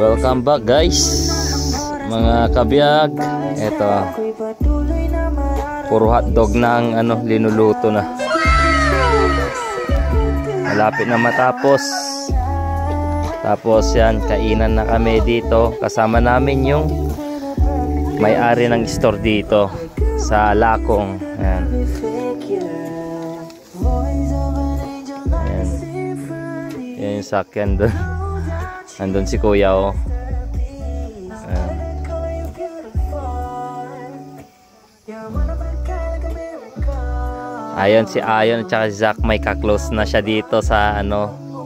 Welcome back guys, mga kabiyag. Ito, puro hotdog na ang linuluto na. Malapit na matapos. Tapos yan, kainan na kami dito. Kasama namin yung may-ari ng store dito sa Lakong. Ayan. Ayan. Yan yung sakyan doon. Nandun si kuya oh. Ayan si Ayon at saka si Zach, may ka-close na siya dito sa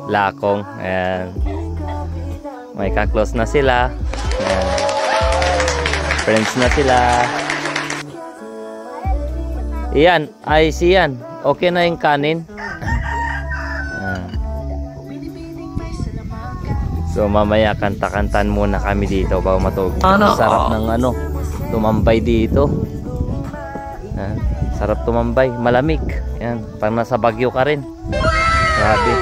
Lakong. Ayan. May ka-close na sila. Ayan. Friends na sila. Iyan, ay siyan. Okay na yung kanin. So mamaya kanta-kantan muna kami dito bago matulog. Sarap ng tumambay dito. Yan. Sarap tumambay, malamig. Yan, parang nasa Bagyo ka rin. Grabe.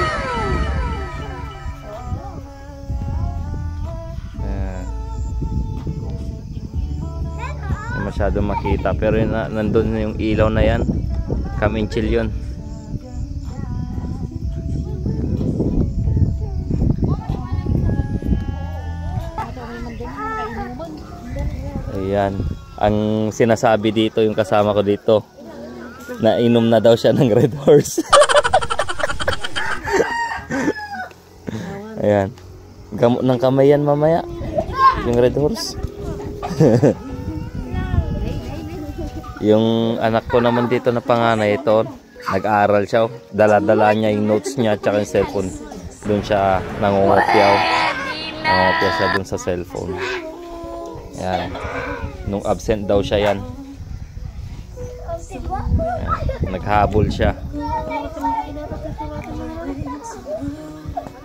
Hindi masyado makita pero nandun yung ilaw na yan. Kaminchil yun. Ayan, ang sinasabi dito yung kasama ko dito, na inom na daw siya ng Red Horse. Ayan, gamot ng kamay yan mamaya, yung Red Horse. Yung anak ko naman dito na panganay, ito nag-aaral siya, dala-dala niya yung notes niya at saka yung cellphone. Doon siya nangungopyaw. Nangungopya siya doon sa cellphone. Ayan. Nung absent daw siya yan. Ayan. Naghabol siya.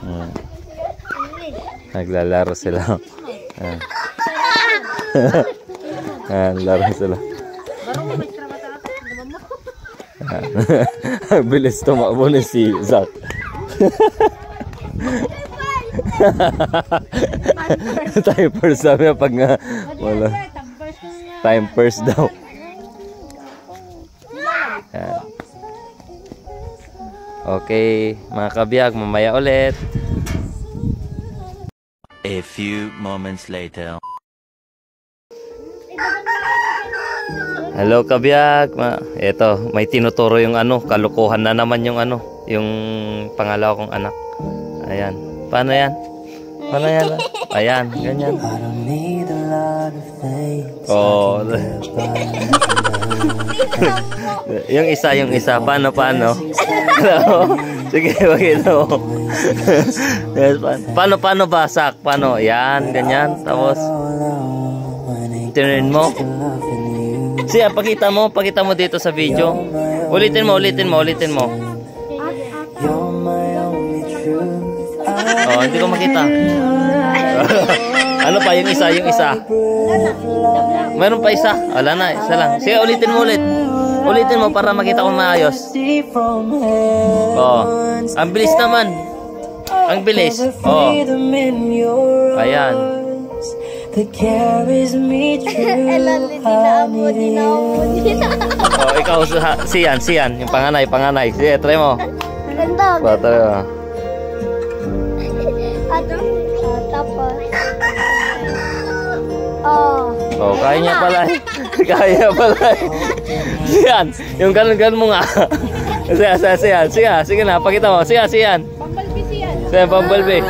Ayan. Naglalaro sila. Ayan. Ayan, laro sila. Ang bilis tumakbo ni si Zach. Time first sabi pag nga wala. Time first daw. Yan. Okay, mga kabiyag, mamaya ulit. A few moments later. Hello kabiyag. Eto, may tinuturo yung kalukuhan na naman yung yung pangalawa kong anak. Ayan. Paano yan? Paano yan? Ayan, ganyan. Oh. yung isa. Paano? Sige, pakita mo. Yes, paano ba, Sak? Paano? Ayan, ganyan. Tapos, tinin mo. Siya, pakita mo dito sa video. Ulitin mo. Oh, hindi ko makita. Ano pa yung isa? Meron pa isa? Wala na, isa lang. Sige, ulitin mo ulit. Ulitin mo para makita ko maayos. Oh, ang bilis naman. Ang bilis. Oh. Ayan. Oh, ikaw siyan, yung panganay. Sige, try mo. Try mo. Oh, kaya niya pala. Siyan, yung ganun mo nga. Siyan. Sige na, pakita mo. Siyan. Pambalbi.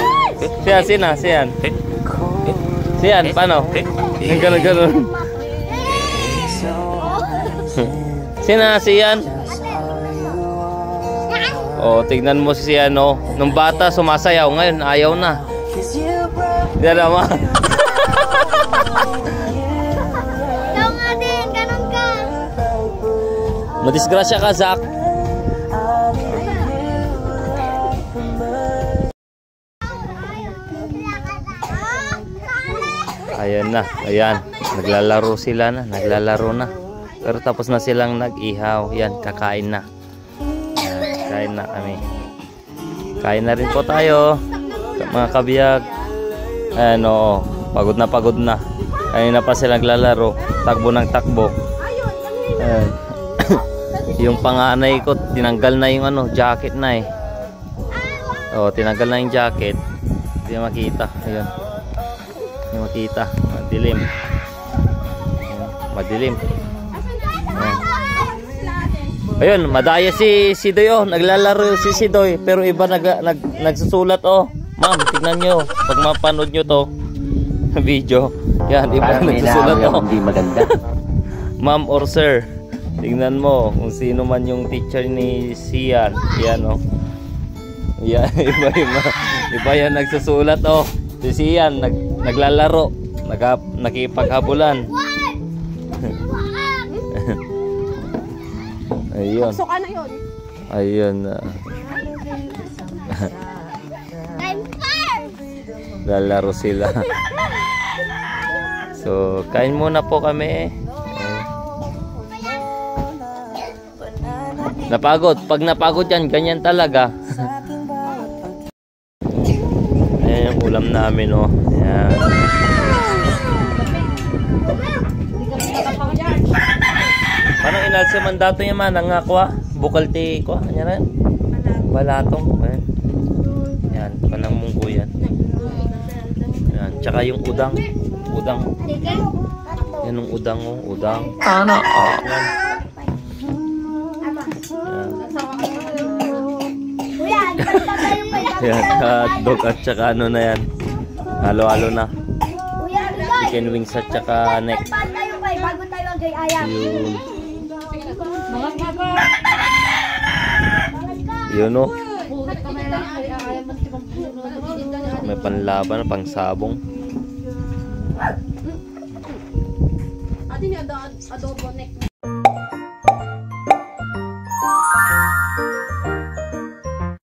Siyan. Siyan, paano? Yung ganun. Siyan. Oh, tignan mo si nung bata sumasayaw, ngayon ayaw na. Diyan naman. Ikaw nga din, ganun ka. Madisgrasya ka, Zach. Ayan na, naglalaro na. Pero tapos na silang nag-ihaw. Yan, kakain na. Kain na kami. Kain na rin po tayo, mga kabiyag. Ayan, oo. Pagod na pagod na. Kanina pa sila naglalaro. Takbo ng takbo. Ayan. Yung panganay ko, tinanggal na yung ano, jacket na eh. Oo, tinanggal na yung jacket. Hindi na makita. Ayun. Hindi makita. Madilim. Ayan. Madilim. Ayan. Ayun, madaya si Sidoy oh. Naglalaro si Sidoy. Pero iba nagsusulat oh. Ma'am, tignan nyo. Pag mapanood nyo to video. Yan, iba nagsusulat oh. Hindi maganda. Ma'am or sir, tignan mo kung sino man yung teacher ni Sian. Yan oh. Yan, iba yan nagsusulat oh. Si Sian naglalaro, nakipaghabulan. Ayun. Suka na yun. Ayun. I'm first. Lalaro sila. So, kain muna po kami. Napagod. Pag napagod yan, ganyan talaga. Ayan yung ulam namin, oh. Ayan. Paano inalsa man dato yung manang nga kwa? Bukal ti kwa? Ano yan? Balatong. Ayan. Yan. Panang munggo yan. Ayan. Tsaka yung udang. Udang. Yan yung udang, oh. Udang. Ano? Ayan. Yan, dog at saka ano na yan. Halo-halo na. Chicken wings at saka neck. Bago tayo ang gay ayam. Yun o. May panlaban, pang sabong. Ate niya adobo neck.